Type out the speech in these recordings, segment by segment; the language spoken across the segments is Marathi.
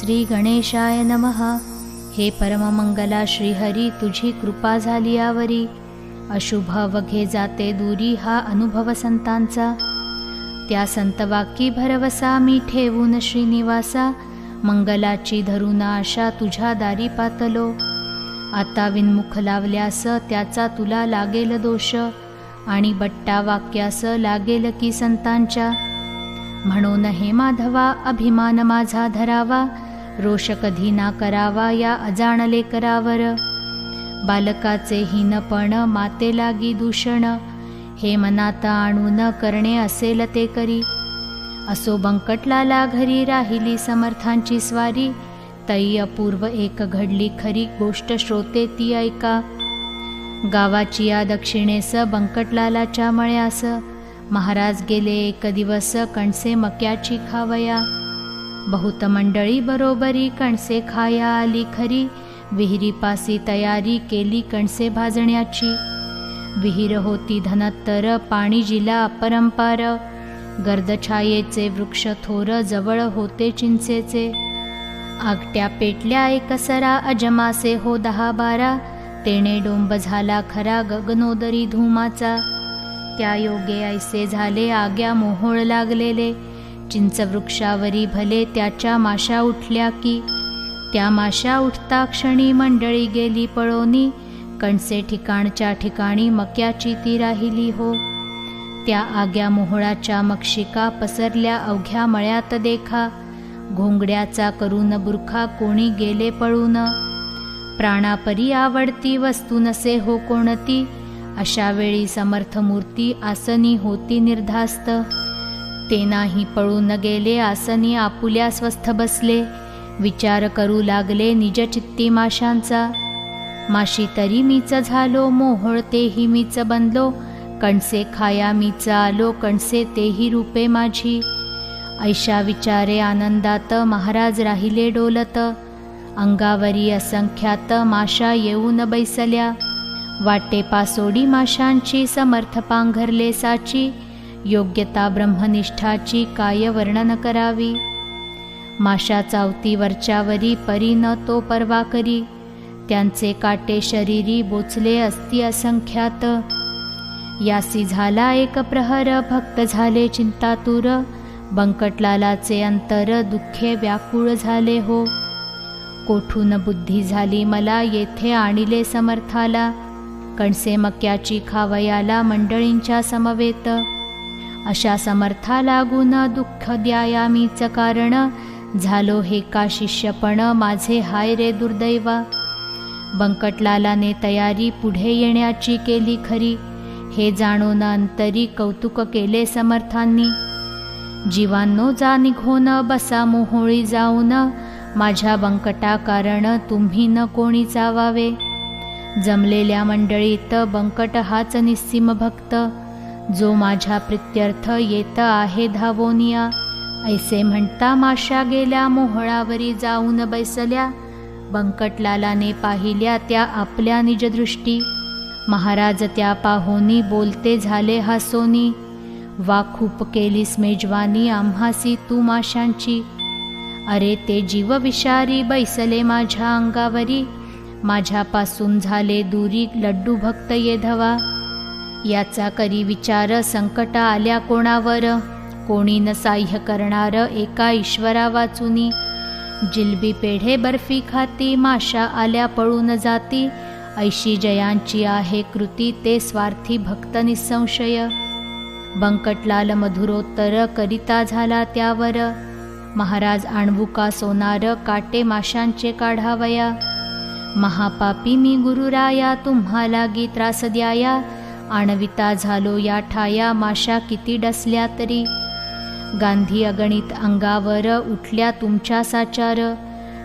श्री गणेशाय नमः। हे परममंगला श्रीहरी, तुझी कृपा झाली यावरी, अशुभ वघे जाते दूरी हा अनुभव संतांचा। त्या संतवाकी भरवसा मी ठेवून श्रीनिवासा, मंगलाची धरून आशा तुझ्या दारी पातलो। आता विनमुख लावल्यास त्याचा तुला लागेल दोष, आणि बट्टा वाक्यास लागेल की संतांच्या। म्हणून हे माधवा अभिमान माझा धरावा, रोष कधी ना करावा या अजाणले करावर। बालकाचे हीनपण माते लागी दूषण, हे मनात आणून करणे असेल ते करी। असो बंकटलाला घरी राहिली समर्थांची स्वारी, तई अपूर्व एक घडली खरी गोष्ट श्रोते ती ऐका। गावाची या दक्षिणेस बंकटलालाच्या मळ्यास, महाराज गेले एक दिवस कणसे मक्याची खावया। बहुत मंडळी बरोबरी कणसे खाया आली खरी, विहिरीपासी तयारी केली कणसे भाजण्याची। विहीर होती धनत्तर पाणी जिला अपरंपार, गर्दछायेचे वृक्ष थोर जवळ होते चिंचेचे। आगट्या पेटल्या एकसरा अजमासे हो 10-12, तेणे डोंब झाला खरा गगनोदरी धुमाचा। त्या योगे ऐसे झाले आग्या मोहोळ लागलेले, चिंचवृक्षावरी भले त्याच्या माशा उठल्या की। त्या माशा उठता क्षणी मंडळी गेली पळोनी, कणसे ठिकाणच्या ठिकाणी मक्याची ती राहिली हो। त्या आग्या मोहोळाच्या मक्षिका पसरल्या अवघ्या मळ्यात देखा, घोंगड्याचा करून बुरखा कोणी गेले पळून। प्राणापरी आवडती वस्तू नसे हो कोणती, अशा वेळी समर्थ मूर्ती आसनी होती निर्धास्त। ते नाही पळून गेले आसनी आपुल्या स्वस्थ बसले, विचार करू लागले निज चित्ती माशांचा। माशी तरी मीच झालो, मोहोळ तेही मीच बनलो, कणसे खाया मीच आलो, कणसे तेही रूपे माझी। ऐशा विचारे आनंदात महाराज राहिले डोलत, अंगावरी असंख्यात माशा येऊन बैसल्या। वाटे पासोडी माशांची समर्थ पांघरले साची, योग्यता ब्रह्मनिष्ठाची काय वर्णन करावी। माशा चावती वरच्यावरी परी न तो परवा करी, त्यांचे काटे शरीरी बोचले असती असंख्यात। यासी झाला एक प्रहर भक्त झाले चिंतातुर, बंकटलालाचे अंतर दुःखे व्याकुळ झाले हो। कोठून बुद्धी झाली मला येथे आणिले समर्थाला, कणसे मक्याची खावयाला मंडळींच्या समवेत। अशा समर्था लागून दुःख द्याया मीच कारण, झालो हे का शिष्यपण माझे हाय रे दुर्दैवा। बंकटलालाने तयारी पुढे येण्याची केली खरी, हे जाणून अंतरी कौतुक केले समर्थांनी। जीवांनो जा निघोन बसा मोहोळी जाऊन, माझ्या बंकटा कारण तुम्ही न कोणी चावावे। जमलेल्या मंडळीत बंकट हाच निस्सीम भक्त, जो माझ्या प्रित्यर्थ येत आहे धावोनिया। ऐसे म्हणता माशा गेल्या मोहोळावरी जाऊन बैसल्या, बंकटलालाने पाहिल्या त्या आपल्या निजदृष्टी। महाराज त्या पाहोनी बोलते झाले हासोनी, वा खूप केलीस मेजवानी आम्हासी तू माशांची। अरे ते जीव विषारी बैसले माझ्या अंगावरी, माझ्यापासून झाले दूरी लड्डू भक्त येधवा। याचा करी विचार संकट आल्या कोणावर, कोणी न साह्य करणार एका ईश्वरा वाचुनी। जिलबी पेढे बर्फी खाती माशा आल्या पळून जाती, ऐशी जयांची आहे कृती ते स्वार्थी भक्त निसंशय। बंकटलाल मधुरोत्तर करिता झाला त्यावर, महाराज आणवू का सोनार काटे माशांचे काढावया। महापापी मी गुरुराया तुम्हा लागी त्रास द्याया, आणविता झालो या ठाया माशा किती डसल्या तरी। गांधी अगणित अंगावर उठल्या तुमच्या साचार,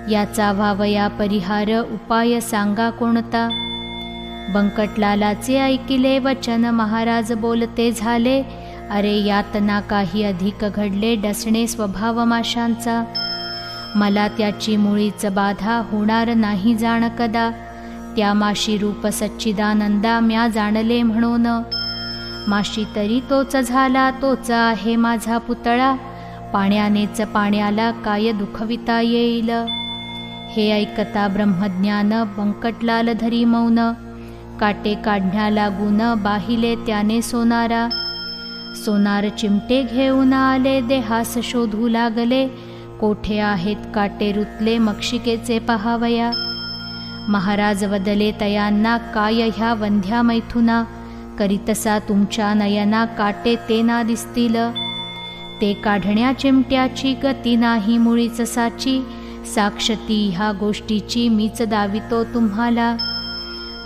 याचा व्हावया परिहार उपाय सांगा कोणता। बंकटलालाचे ऐकिले वचन महाराज बोलते झाले, अरे यातना काही अधिक घडले डसणे स्वभाव माशांचा। मला त्याची मुळीच बाधा होणार नाही जाण कदा, त्या माशी रूप सच्चिदानंदा म्या जाणले म्हणून। माशी तरी तोच झाला तोच आहे माझा पुतळा, पाण्यानेच पाण्याला काय दुखविता येईल. हे ऐकता ब्रह्मज्ञान बंकटलाल धरी मौन, काटे काढण्या लागून बाहिले त्याने सोनारा. सोनार चिमटे घेऊन आले देहास शोधू लागले, कोठे आहेत काटे रुतले मक्षिकेचे पहावया. महाराज वदले तयांना, काय ह्या वंध्या मैथुना, करीतसा तुमच्या नयना काटे ते ना दिसतील. ते काढण्या चिमट्याची गती नाही मुळीच साची, साक्षती ह्या गोष्टीची मीच दावितो तुम्हाला.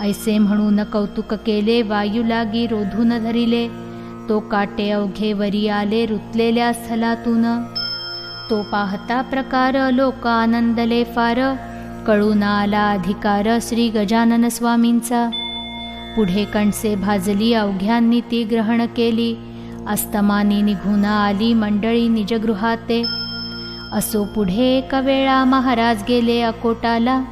ऐसे म्हणून कौतुक केले वायू लागी रोधून धरिले, तो काटे अवघे वरी आले रुतलेल्या स्थलातून. तो पाहता प्रकार लोक आनंदले फार, कळून आला अधिकार श्री गजानन स्वामींचा. पुढे कणसे भाजली अवघ्यांनी ती ग्रहण केली, अस्तमानी निघून आली मंडळी निजगृहाते. असो पुढे एक वेळा महाराज गेले अकोटाला,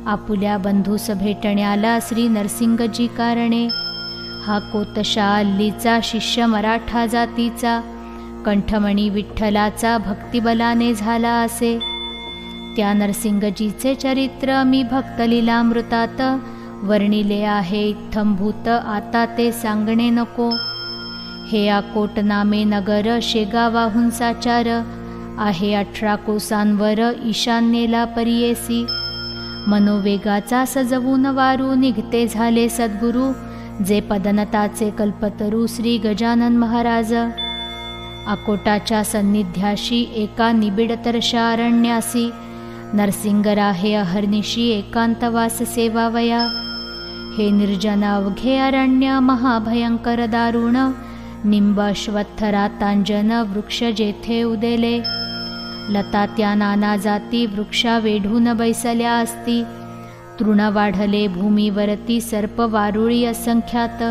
आपुल्या बंधूस भेटण्याला श्री नरसिंगजी कारणे. हा कोतशा अल्लीचा शिष्य मराठा जातीचा, कंठमणी विठ्ठलाचा भक्तिबलाने झाला असे. त्या नरसिंगजीचे चरित्र मी भक्तलीलामृतात वर्णिले आहे इत्थंभूत, आता ते सांगणे नको. हे अकोट नामे नगर शेगावाहून साचार, आहे 18 कोसांवर ईशान्येला परियेसी. मनोवेगाचा सजवून वारू निघते झाले सद्गुरू, जे पदनताचे कल्पतरू श्री गजानन महाराज. अकोटाच्या सन्निध्याशी एका निबिडतरशा अरण्यासी, नरसिंगराहे अहर्निशी एकांतवास सेवावया. हे निर्जन अवघे अरण्य महाभयंकर दारुण, निंब अश्वत्थरातांजन वृक्ष जेथे उदेले. लता त्या नाना जाती वृक्षा वेढून बैसल्या असती, तृण वाढले भूमीवरती सर्प वारुळी असंख्यात.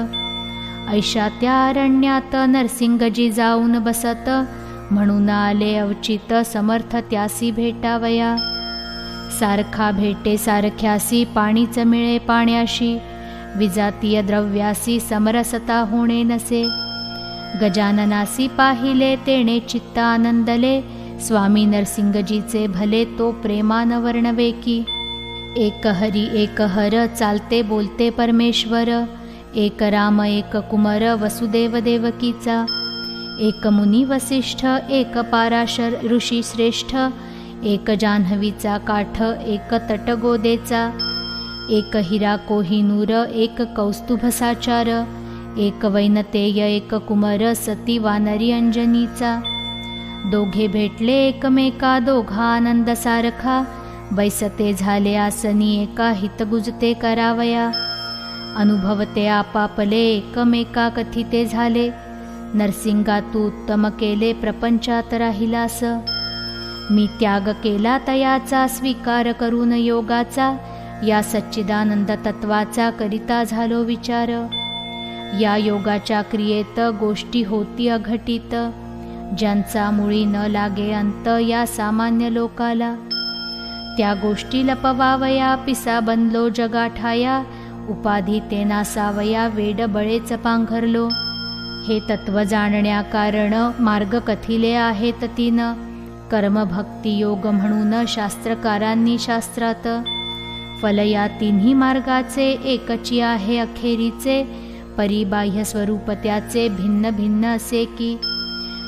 ऐशा त्या अरण्यात नरसिंगजी जाऊन बसत, म्हणून आले अवचित समर्थ त्यासी भेटावया. सारखा भेटे सारख्यासी पाणीच मिळे पाण्याशी, विजातीय द्रव्यासी समरसता होणे नसे. गजाननासी पाहिले तेणे चित्त आनंदले, स्वामी नरसिंगजीचे भले तो प्रेमान वर्णवे की. एक हरी एक हर चालते बोलते परमेश्वर, एक राम एक कुमार वसुदेव देवकीचा. एक मुनी वसिष्ठ एक पाराशर ऋषी श्रेष्ठ, एक जान्हवीचा काठ एक तटगोदेचा. एक हिरा कोहिनूर एक कौस्तुभ साचार, एक वैनतेय एक कुमार सती वानरी अंजनीचा. दोघे भेटले एकमेका दोघा आनंद सारखा, बैसते झाले आसनी एका हितगुजते करावया. अनुभवते आपापले एकमेका कथिते झाले, नरसिंगा तू उत्तम केले प्रपंचात राहिलास. मी त्याग केला तयाचा स्वीकार करून योगाचा, या सच्चिदानंद तत्वाचा करिता झालो विचार. या योगाच्या क्रियेत गोष्टी होती अघटित, ज्यांचा मुळी न लागे अंत या सामान्य लोकाला. त्या गोष्टी लपवावया पिसा बनलो जगाठाया, उपाधी ते नासावया वेड बळेच पांघरलो. हे तत्व जाणण्या कारण मार्ग कथिले आहेत तीन, कर्मभक्ती योग म्हणून शास्त्रकारांनी शास्त्रात. फल या तिन्ही मार्गाचे एकची आहे अखेरीचे, परिबाह्य स्वरूप त्याचे भिन्न भिन्न असे की.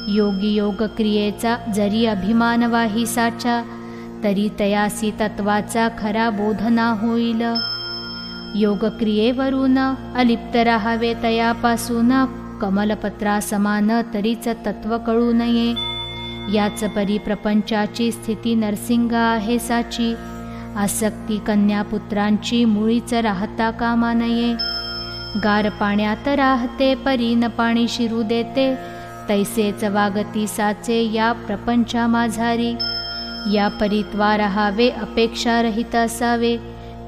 योगी योग क्रियेचा जरी अभिमान वाही साचा, तरी तयासी तत्वाचा खरा बोध ना होईल. योग क्रियेवरून अलिप्त राहावे तयापासून, कमलपत्रा समान तरीच तत्व कळू नये. याच परी प्रपंचाची स्थिती नरसिंग आहे साची, आसक्ती कन्यापुत्रांची मुळीच राहता कामा नये. गार पाण्यात राहते परी न पाणी शिरू देते, तैसेच वागती साचे या प्रपंचा माझारी. या परीत्वा राहावे अपेक्षा रहित असावे,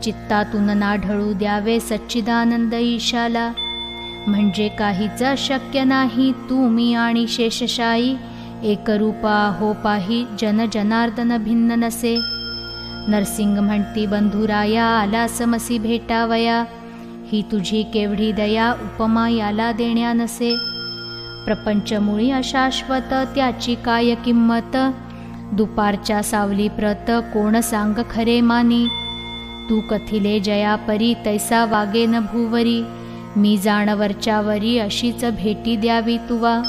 चित्तातून ना ढळू द्यावे सच्चिदानंद ईशाला. म्हणजे काहीच शक्य नाही तू मी आणि शेषशायी, एकरूपा हो पाही जन जनार्दन भिन्न नसे. नरसिंग म्हणती बंधुराया आला समसी भेटावया, ही तुझी केवढी दया उपमा याला देण्या नसे. प्रपंचमुळी अशाश्वत त्याची काय किंमत, दुपारच्या सावली प्रत कोण सांग खरे मानी, तू कथिले जयापरी तैसा वागे न भूवरी, मी जाणवरच्यावरी अशीच भेटी द्यावी तुवा.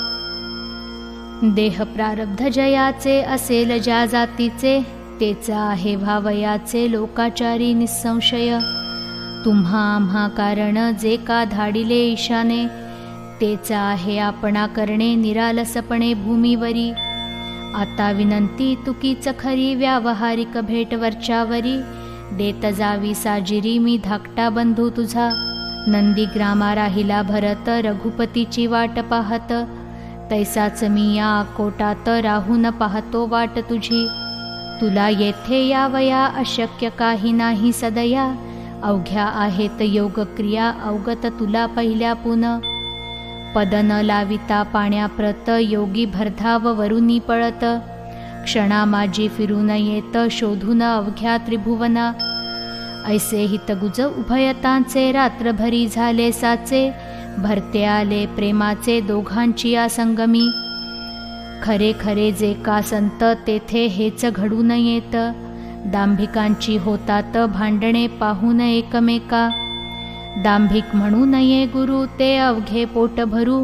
देह प्रारब्ध जयाचे असेल ज्या जातीचे, तेचा आहे भावयाचे लोकाचारी निसंशय. तुम्हा आम्हा कारण जे का धाडिले ईशाने, तेचा आहे आपणा करणे निरालसपणे भूमीवरी. आता विनंती तुकीच खरी व्यावहारिक भेट वरच्यावरी, देत जावी साजिरी मी धाकटा बंधू तुझा. नंदीग्रामा राहिला भरत रघुपतीची वाट पाहत, तैसाच मी या अकोटात राहून पाहतो वाट तुझी. तुला येथे यावया अशक्य काही नाही सदया, अवघ्या आहेत योगक्रिया अवगत तुला पहिल्या पुन. पद न लाविता पाण्याप्रत योगी भरधाव वरुनी पळत, क्षणा माझी फिरून येत शोधून अवघ्या त्रिभुवना. ऐसे हितगुज उभयतांचे रात्रभरी झाले साचे, भरते आले प्रेमाचे दोघांची या संगमी. खरे खरे जे का संत तेथे हेच घडून येत, दांभिकांची होतात भांडणे पाहून एकमेका. दांभिक म्हणू नये गुरु ते अवघे पोट भरू,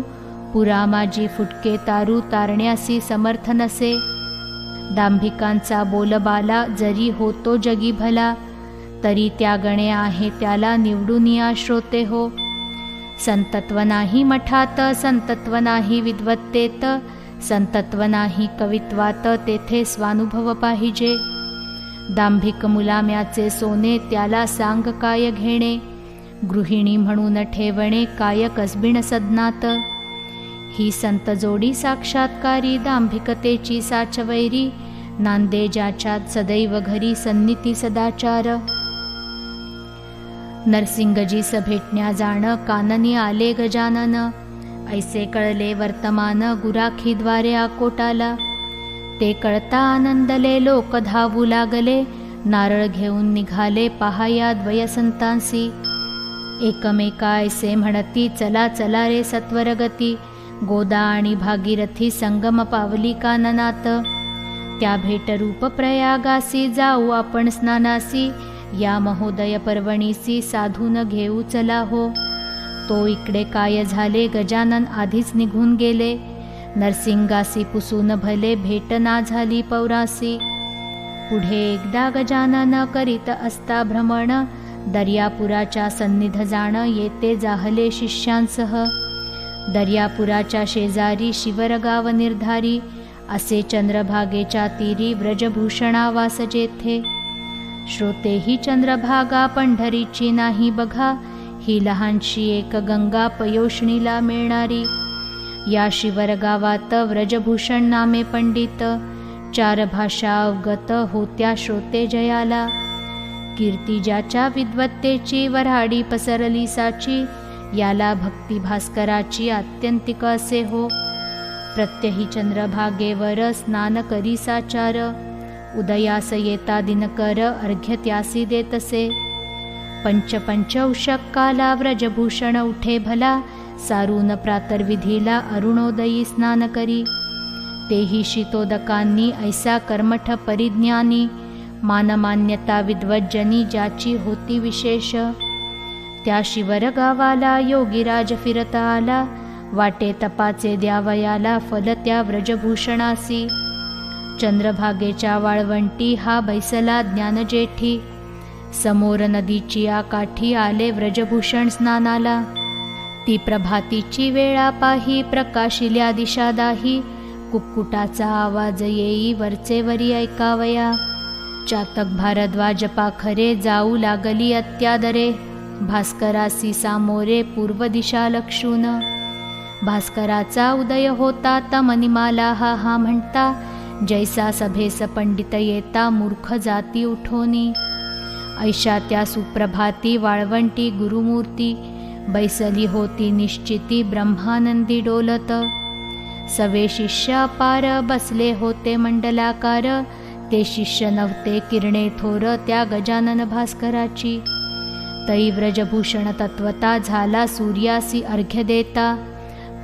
पुरा माझी फुटके तारू तारण्यासी समर्थ नसे. दांभिकांचा बोलबाला जरी होतो जगी भला, तरी त्या गणे आहे त्याला निवडून या श्रोते हो. संतत्व नाही मठात संतत्व नाही विद्वत्तेत, संतत्व नाही कवित्वात तेथे स्वानुभव पाहिजे. दांभिक मुलाम्याचे सोने त्याला सांग काय घेणे, गृहिणी म्हणून ठेवणे काय कसबिण सदनात. ही संत जोडी साक्षात्कारी दांभिकतेची साचवैरी, नांदे ज्याच्यात सदैव घरी सन्निती सदाचार. नरसिंगजीस भेटण्या जाण काननी आले गजानन, ऐसे कळले वर्तमान गुराखीद्वारे अकोटाला. ते कळता आनंदले लोक धावू लागले, नारळ घेऊन निघाले पहाया द्वयसंतांसी. एकमेका ऐसे म्हणती चला चला रे सत्वरगती, गोदा आणि भागीरथी संगम पावली काननात. त्या भेटरूप प्रयागासी जाऊ आपण स्नानासी, या महोदय पर्वणीसी साधून घेऊ चला हो. तो इकडे काय झाले गजानन आधीच निघून गेले, नरसिंगासी पुसून भले भेट ना झाली पौरासी. पुढे एकदा गजानन करीत असता भ्रमण, दर्यापुराच्या सन्निध जाण येते जाहले शिष्यांसह. दर्यापुराच्या शेजारी शिवरगाव निर्धारी, असे चंद्रभागेच्या तीरी व्रजभूषणावास जेथे. श्रोतेही चंद्रभागा पंढरीची नाही बघा, ही लहानशी एक गंगा पयोष्णीला मिळणारी. या शिवरगावात व्रजभूषण नामे पंडित, 4 भाषा अवगत होत्या श्रोते जयाला. कीर्ती ज्याच्या विद्वत्तेची वऱ्हाडी पसरली साची, याला भक्ती भास्कराची आत्यंतिक असे हो. प्रत्यही चंद्रभागेवर स्नान करी साचार, उदयास येता दिनकर अर्घ्य त्यासी देतसे. पंच उषक्काला व्रजभूषण उठे भला, सारून प्रातर्विधीला अरुणोदयी स्नान करी. तेही शीतोदकांनी ऐसा कर्मठ परिज्ञानी, मानमान्यता विद्वज्जनी ज्याची होती विशेष. त्या शिवरगावाला योगीराज फिरता आला, वाटे तपाचे द्यावयाला फल त्या व्रजभूषणासी. चंद्रभागेच्या वाळवंटी हा बैसला ज्ञानजेठी, समोर नदीची या काठी आले व्रजभूषण स्नानाला. ती प्रभातीची वेळा पाही प्रकाशिल्या दिशा दाही, कुक्कुटाचा आवाज येई वरचेवरी ऐकावया. चातक भारद्वाज पाखरे जाऊ लागली अत्यादरे, भास्करासी सामोरे पूर्व दिशा लक्षून. भास्कराचा उदय होता तमनिमाला हा म्हणता, जैसा सभेस पंडित येता मूर्ख जाती उठोनी. ऐशा त्या सुप्रभाती वाळवंटी गुरुमूर्ती, बैसली होती निश्चिती ब्रह्मानंदी डोलत. सवे शिष्य अपार बसले होते मंडलाकार, ते शिष्य नव्हते किरणे थोर त्या गजानन भास्कराची. तै व्रजभूषण तत्वता झाला सूर्यासी अर्घ्य देता,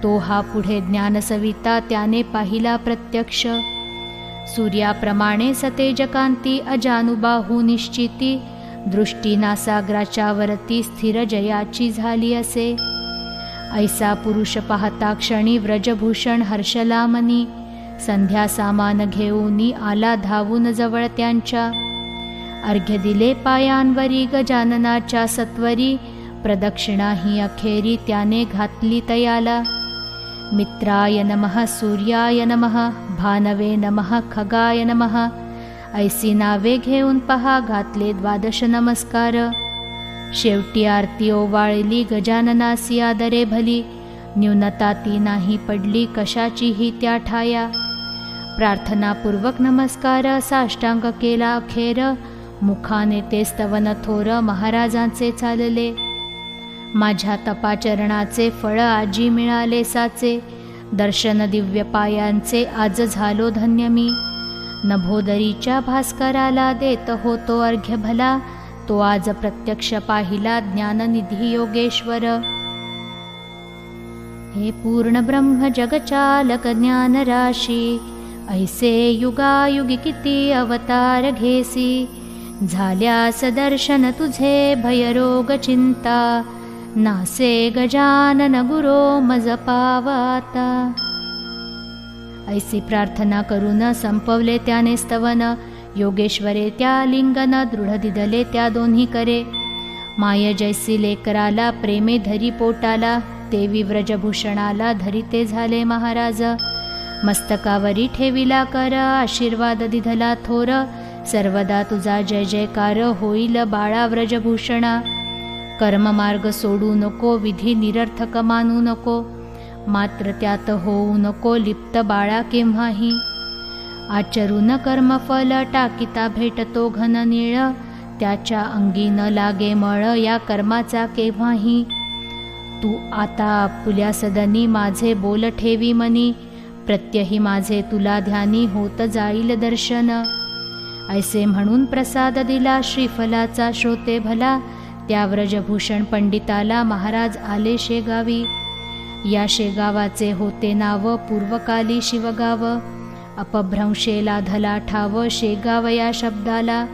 तो हा पुढे ज्ञानसविता त्याने पाहिला प्रत्यक्ष. सूर्याप्रमाणे सतेजकांती अजानुबाहू निश्चिती, दृष्टी नासाग्राच्या वरती स्थिर जयाची झाली असे. ऐसा पुरुष पाहता क्षणी व्रजभूषण हर्षला मनी, संध्या सामान घेऊनी आला धावून जवळ त्यांच्या. अर्घ्य दिले पायांवरी गजाननाच्या सत्वरी, प्रदक्षिणा ही अखेरी त्याने घातली तयाला. मित्राय नमः, सूर्याय नमः, भानवे नमः, खगाय नमः, ऐसी नावे घेऊन पहा घातले 12 नमस्कार. शेवटी आरती ओवाळली गजाननासी आदरे भली, न्यूनता ती नाही पडली कशाचीही त्या ठाया. प्रार्थनापूर्वक नमस्कार साष्टांग केला अखेर, मुखाने ते स्तवन थोर महाराजांचे चालले. माझ्या तपाचरणाचे फळ आजी मिळाले साचे, दर्शन दिव्य पायांचे आज झालो धन्य मी. नभोदरीच्या भास्कराला देत होतो अर्घ्य भला, तो आज प्रत्यक्ष पाहिला ज्ञाननिधी योगेश्वर. हे पूर्ण ब्रह्म जगचालक ज्ञान राशी, ऐसे युगायुगी किती अवतार घेसी. झाल्यास दर्शन तुझे भयरोग चिंता, नासे गजानन गुरो मज पावाता. ऐसी प्रार्थना करून संपवले त्याने स्तवन, योगेश्वरे त्या लिंगन दृढ दिदले त्या दोन्ही करे. माय जैसी लेकराला प्रेमे धरी पोटाला, देवी व्रजभूषणाला धरिते झाले महाराज. मस्तकावरी ठेविला कर आशीर्वाद दिधला थोर, सर्वदा तुझा जय जयकार होईल बाळा व्रजभूषणा. कर्ममार्ग सोडू नको, विधी निरर्थक मानू नको, मात्र त्यात होऊ नको लिप्त बाळा केव्हाही. आचरून कर्मफल टाकिता भेटतो घन निळ, त्याच्या अंगी न लागे मळ या कर्माचा केव्हाही. तू आता आपुल्या सदनी माझे बोल ठेवी मनी, प्रत्यही माझे तुला ध्यानी होत जाईल दर्शन. ऐसे म्हणून प्रसाद दिला श्रीफलाचा श्रोते भला, त्या व्रजभूषण पंडिताला महाराज आले शेगावी. या शेगावाचे होते नाव पूर्वकाली शिवगाव, अपभ्रंशेला धला ठाव शेगाव या शब्दाला.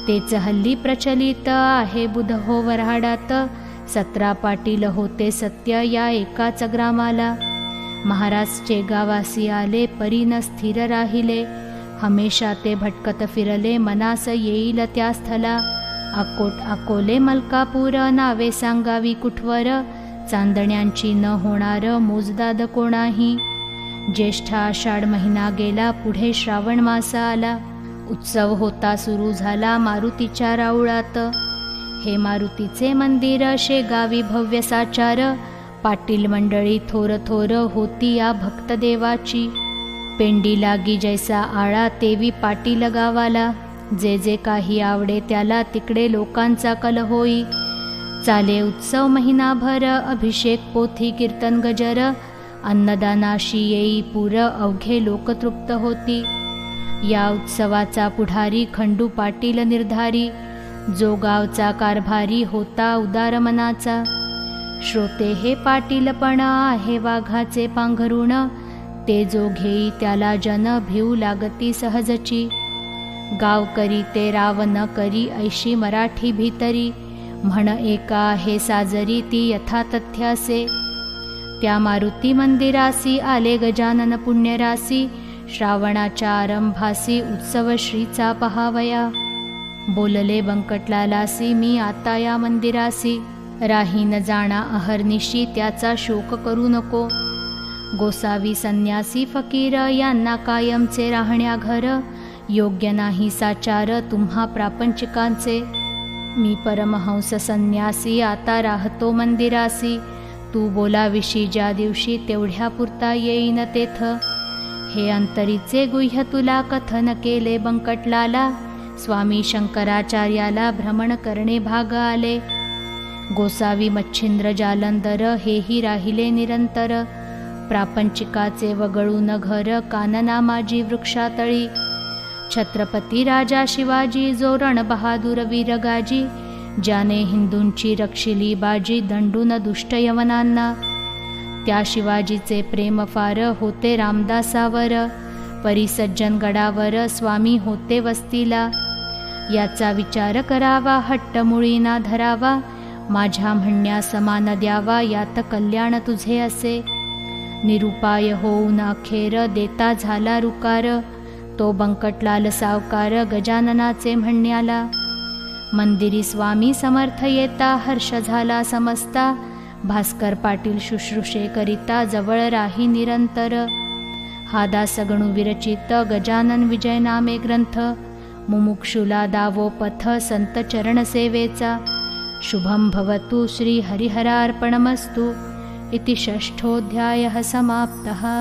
तेच हल्ली प्रचलित आहे बुध हो वऱ्हाडात, 17 पाटील होते सत्य या एकाच ग्रामाला. महाराज शेगावासी आले परीन स्थिर राहिले, हमेशा ते भटकत फिरले मनास येईल त्या स्थला. अकोट अकोले मलकापूर नावे सांगावी कुठवर, चांदण्यांची न होणार मोजदाद कोणाही. ज्येष्ठ आषाढ महिना गेला, पुढे श्रावण मास आला. उत्सव होता सुरू झाला मारुतीच्या राऊळात. हे मारुतीचे मंदिर शेगावी भव्य साचार, पाटील मंडळी थोर थोर होती या भक्त देवाची. पेंडी लागी जैसा आळा तेवी पाटील गावाला, जे जे काही आवडे त्याला तिकडे लोकांचा कल होई. चाले उत्सव महिनाभर, अभिषेक पोथी कीर्तन गजर, अन्नदानाशी येई पूर अवघे लोक तृप्त होती. या उत्सवाचा पुढारी खंडू पाटील निर्धारी, जो गावचा कारभारी होता उदार मनाचा. श्रोते हे पाटीलपण आहे वाघाचे पांघरुण, ते जो घेई त्याला जन भिऊ लागती सहजची. गाव करी ते राव न करी ऐशी मराठी भीतरी, म्हण एका हे साजरी ती यथातथ्यासे. त्या मारुती मंदिरासी आले गजानन पुण्यरासी, श्रावणाच्या आरंभासी उत्सव श्रीचा पहावया. बोलले बंकटलालासी मी आता या मंदिरासी, राही न जाणा अहर्निशी त्याचा शोक करू नको. गोसावी संन्यासी फकीर यांना कायमचे राहण्या घर, योग्य नाही साचार तुम्हा प्रापंचिकांचे. मी परमहंस संन्यासी आता राहतो मंदिरासी, तू बोलाविशी ज्या दिवशी तेवढ्या पुरता येईन तेथ. हे अंतरीचे गुह्य तुला कथन केले बंकटलाला, स्वामी शंकराचार्याला भ्रमण करणे भाग आले. गोसावी मच्छिंद्र जालंधर हेही राहिले निरंतर, प्रापंचिकाचे वगळून घर कानना माझी वृक्षातळी. छत्रपती राजा शिवाजी जो रणबहादूर वीरगाजी, ज्याने हिंदूंची रक्षिली बाजी दंडून दुष्ट यवनांना. त्या शिवाजीचे प्रेम फार होते रामदासावर, परी सज्जन गडावर स्वामी होते वस्तीला. याचा विचार करावा, हट्ट मुळी ना धरावा, माझ्या म्हणण्या समान द्यावा, यात कल्याण तुझे असे. निरुपाय होऊन अखेर देता झाला रुकार, तो बंकटलाल सावकार गजाननाचे म्हणण्याला. मंदिरी स्वामी समर्थ येता हर्ष झाला समजता, भास्कर पाटील शुश्रूषे करिता जवळ राही निरंतर. हा दास गणू विरचित गजानन विजय नामे ग्रंथ, मुमुक्षुला दावो पथ संत चरण सेवेचा. शुभं भवतु श्री हरिहरार्पणमस्तु. इति षष्ठोऽध्यायः समाप्तः.